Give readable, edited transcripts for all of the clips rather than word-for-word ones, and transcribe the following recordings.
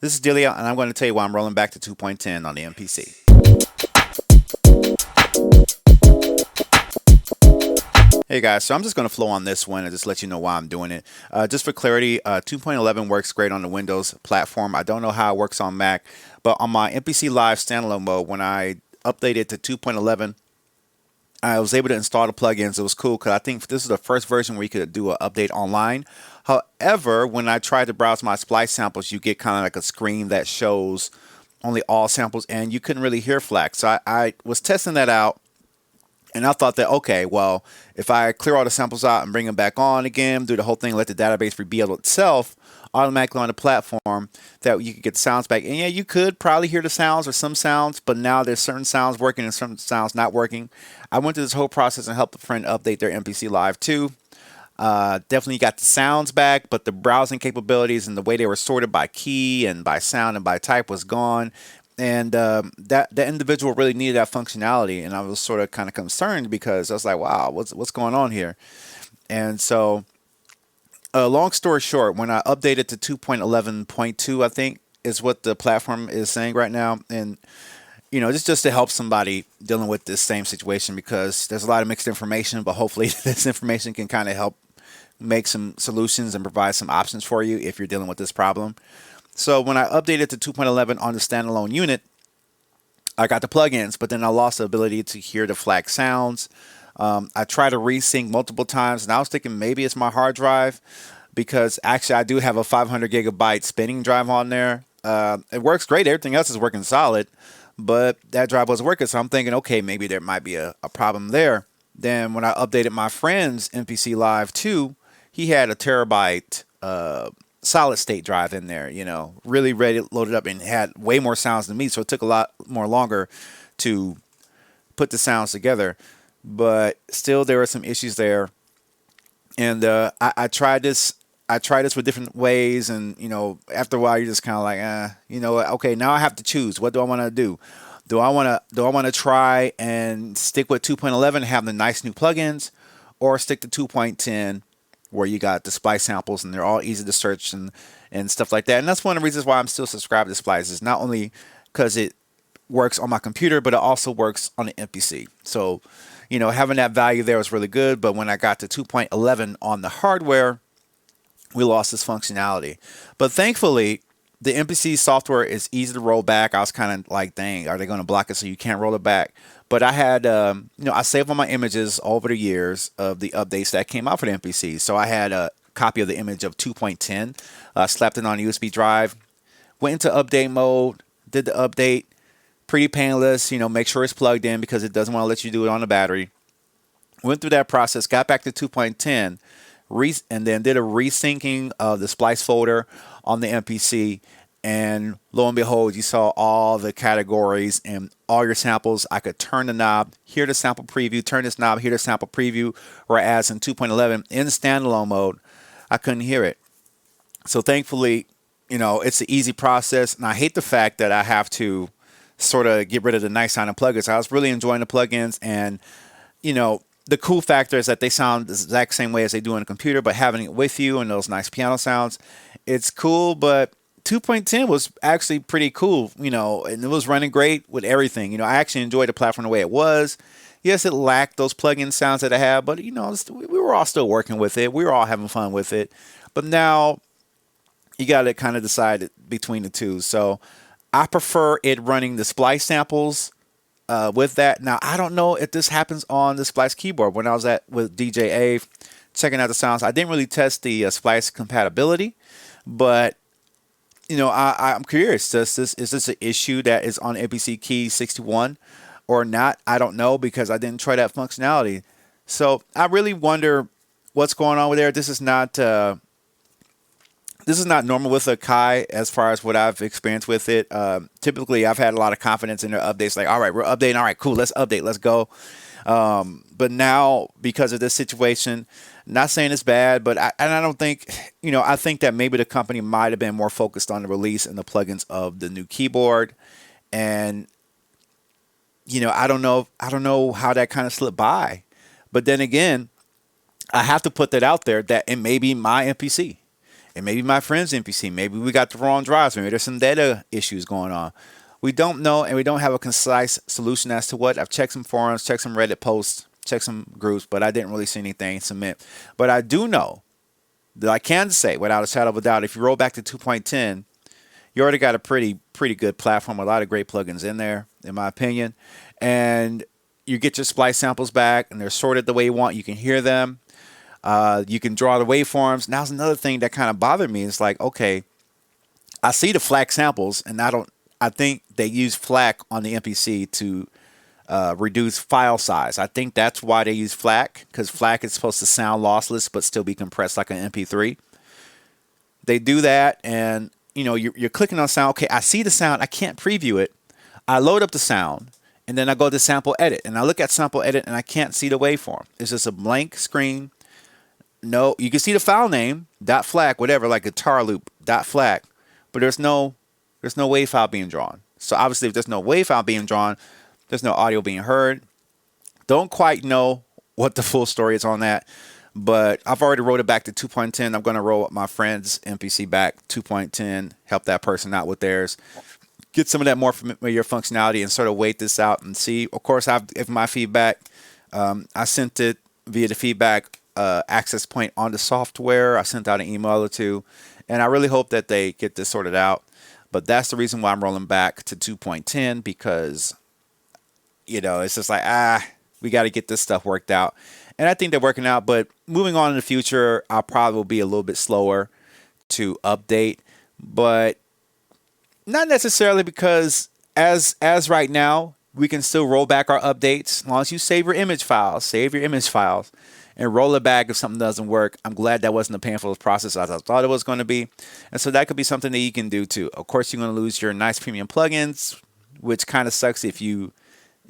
This is Delia, and I'm going to tell you why I'm rolling back to 2.10 on the MPC. Hey guys, so I'm just going to flow on this one and just let you know why I'm doing it. Just for clarity, 2.11 works great on the Windows platform. I don't know how it works on Mac, but on my MPC Live standalone mode, when I updated to 2.11, I was able to install the plugins. It was cool because I think this is the first version where you could do an update online. However, when I tried to browse my splice samples, you get kind of like a screen that shows only all samples, and you couldn't really hear Flac. So I was testing that out, and I thought that, okay, well, if I clear all the samples out and bring them back on again, do the whole thing, let the database rebuild itself automatically on the platform, that you could get the sounds back. And yeah, you could probably hear the sounds or some sounds, but now there's certain sounds working and certain sounds not working. I went through this whole process and helped a friend update their MPC Live 2. Definitely got the sounds back, but the browsing capabilities and the way they were sorted by key and by sound and by type was gone. And that individual really needed that functionality, and I was sort of kind of concerned because I was like, wow, what's going on here? And so, long story short, when I updated to 2.11.2, I think is what the platform is saying right now, and just to help somebody dealing with this same situation, because there's a lot of mixed information, but hopefully this information can kind of help make some solutions and provide some options for you if you're dealing with this problem. So when I updated to 2.11 on the standalone unit, I got the plugins, but then I lost the ability to hear the Flac sounds. I tried to resync multiple times, and I was thinking maybe it's my hard drive, because actually I do have a 500 gigabyte spinning drive on there. It works great. Everything else is working solid, but that drive wasn't working. So I'm thinking, okay, maybe there might be a problem there. Then when I updated my friend's MPC Live 2, he had a terabyte solid state drive in there, really ready, loaded up, and had way more sounds than me. So it took a lot more longer to put the sounds together. But still, there were some issues there. And I tried this. I tried this with different ways, and after a while, you're just kind of like, okay, now I have to choose. What do I want to do? Do I want to try and stick with 2.11 and have the nice new plugins, or stick to 2.10? Where you got the Splice samples and they're all easy to search and stuff like that. And that's one of the reasons why I'm still subscribed to Splice, is not only because it works on my computer, but it also works on the MPC. So, having that value there was really good. But when I got to 2.11 on the hardware, we lost this functionality. But thankfully, the MPC software is easy to roll back. I was kind of like, dang, are they going to block it so you can't roll it back? But I had, I saved all my images over the years of the updates that came out for the MPC. So I had a copy of the image of 2.10, slapped it on a USB drive, went into update mode, did the update, pretty painless, make sure it's plugged in because it doesn't want to let you do it on the battery. Went through that process, got back to 2.10, and then did a resyncing of the Splice folder on the MPC, and lo and behold, you saw all the categories and all your samples. I could turn the knob, hear the sample preview, turn this knob, hear the sample preview, whereas in 2.11 in standalone mode, I couldn't hear it. So thankfully, it's an easy process, and I hate the fact that I have to sort of get rid of the nice sounding plugins. I was really enjoying the plugins, and the cool factor is that they sound the exact same way as they do on a computer, but having it with you and those nice piano sounds, it's cool. But 2.10 was actually pretty cool, and it was running great with everything. I actually enjoyed the platform the way it was. Yes, it lacked those plugin sounds that I have, but we were all still working with it. We were all having fun with it. But now you got to kind of decide between the two. So I prefer it running the Splice samples with that. Now, I don't know if this happens on the Splice keyboard. When I was with DJ A checking out the sounds, I didn't really test the Splice compatibility, but I'm curious. Is this an issue that is on MPC key 61 or not? I don't know, because I didn't try that functionality. So I really wonder what's going on with there. This is not normal with a Kai as far as what I've experienced with it. Typically, I've had a lot of confidence in their updates. Like, all right, we're updating. All right, cool. Let's update. Let's go. But now, because of this situation, not saying it's bad, but I don't think, I think that maybe the company might have been more focused on the release and the plugins of the new keyboard. And, I don't know how that kind of slipped by. But then again, I have to put that out there that it may be my MPC. It may be my friend's MPC. Maybe we got the wrong drives. Maybe there's some data issues going on. We don't know, and we don't have a concise solution as to what. I've checked some forums, checked some Reddit posts, checked some groups, but I didn't really see anything submit. But I do know that I can say, without a shadow of a doubt, if you roll back to 2.10, you already got a pretty good platform, a lot of great plugins in there, in my opinion. And you get your splice samples back, and they're sorted the way you want. You can hear them. You can draw the waveforms. Now's another thing that kind of bothered me. It's like, okay, I see the Flac samples, and I think they use Flac on the MPC to reduce file size. I think that's why they use Flac, because Flac is supposed to sound lossless but still be compressed like an MP3. They do that, and you're clicking on sound. Okay, I see the sound. I can't preview it. I load up the sound, and then I go to sample edit, and I look at sample edit, and I can't see the waveform. It's just a blank screen. No, you can see the file name .flac, whatever, like guitar loop .flac, but there's no wave file being drawn. So obviously, if there's no wave file being drawn, there's no audio being heard. Don't quite know what the full story is on that, but I've already wrote it back to 2.10. I'm going to roll up my friend's MPC back 2.10, help that person out with theirs, get some of that more familiar functionality, and sort of wait this out and see. Of course, I've given my feedback. I sent it via the feedback access point on the software. I sent out an email or two, and I really hope that they get this sorted out. But that's the reason why I'm rolling back to 2.10, because it's just like, we got to get this stuff worked out. And I think they're working out, but moving on in the future, I'll probably be a little bit slower to update, but not necessarily, because as right now, we can still roll back our updates as long as you save your image files, and roll it back if something doesn't work. I'm glad that wasn't a painful process as I thought it was going to be. And so that could be something that you can do too. Of course, you're going to lose your nice premium plugins, which kind of sucks if you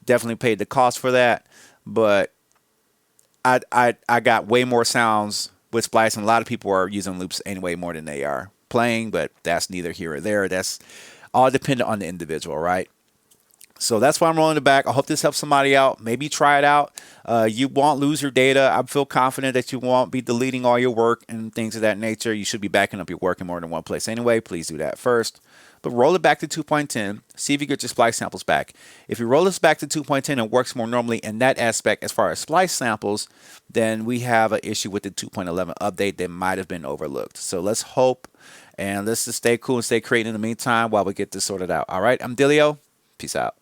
definitely paid the cost for that. But I got way more sounds with Splice, and a lot of people are using loops anyway more than they are playing, but that's neither here or there. That's all dependent on the individual, right? So that's why I'm rolling it back. I hope this helps somebody out. Maybe try it out. You won't lose your data. I feel confident that you won't be deleting all your work and things of that nature. You should be backing up your work in more than one place anyway. Please do that first. But roll it back to 2.10. See if you get your splice samples back. If you roll this back to 2.10 and it works more normally in that aspect as far as splice samples, then we have an issue with the 2.11 update that might have been overlooked. So let's hope, and let's just stay cool and stay creative in the meantime while we get this sorted out. All right, I'm Dilio. Peace out.